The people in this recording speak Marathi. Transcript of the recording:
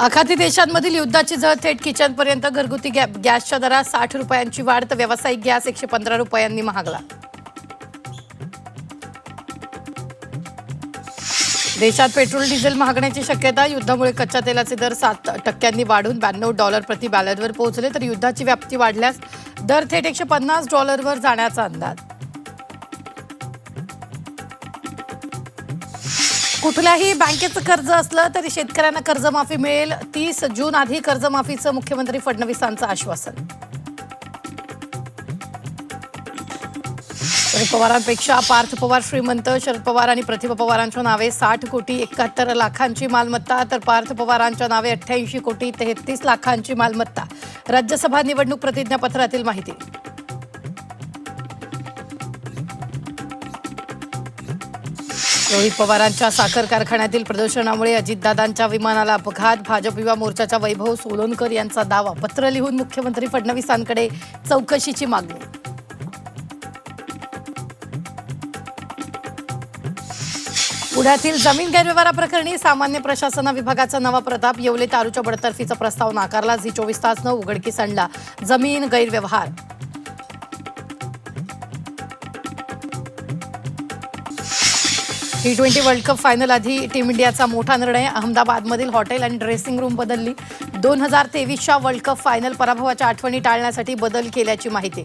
आखाती देशांमधील युद्धाची झळ थेट किचनपर्यंत. घरगुती गॅसच्या दरात 60 रुपयांची वाढ तर व्यावसायिक गॅस 115 रुपयांनी महागला. देशात पेट्रोल डिझेल महागण्याची शक्यता. युद्धामुळे कच्च्या तेलाचे दर 7% वाढून $92 प्रति बॅरलवर पोहोचले तर युद्धाची व्याप्ती वाढल्यास दर थेट $150वर जाण्याचा अंदाज. कुठल्याही बँकेचं कर्ज असलं तरी शेतकऱ्यांना कर्जमाफी मिळेल. 30 जून आधी कर्जमाफीचं मुख्यमंत्री फडणवीसांचं आश्वासन. शरद पवारांपेक्षा पार्थ पवार श्रीमंत. शरद पवार आणि प्रतिभा पवारांच्या नावे 60 कोटी 71 लाखांची मालमत्ता तर पार्थ पवारांच्या नावे 88 कोटी 33 लाखांची मालमत्ता. राज्यसभा निवडणूक प्रतिज्ञापत्रातील माहिती. रोहित पवारांच्या साखर कारखान्यातील प्रदूषणामुळे अजितदादांच्या विमानाला अपघात. भाजप युवा मोर्चाच्या वैभव सोलनकर यांचा दावा. पत्र लिहून मुख्यमंत्री फडणवीसांकडे चौकशीची मागणी. पुण्यातील जमीन गैरव्यवहाराप्रकरणी सामान्य प्रशासन विभागाचा नवा प्रताप. येवले तारूच्या बडतर्फीचा प्रस्ताव नाकारला. झी 24 तासनं उघडकीस आणला जमीन गैरव्यवहार. T20 वर्ल्ड कप फायनल आधी टीम इंडियाचा मोठा निर्णय. अहमदाबादमधील हॉटेल आणि ड्रेसिंग रूम बदलली. 2023च्या वर्ल्ड कप फायनल पराभवाच्या आठवणी टाळण्यासाठी बदल केल्याची माहिती.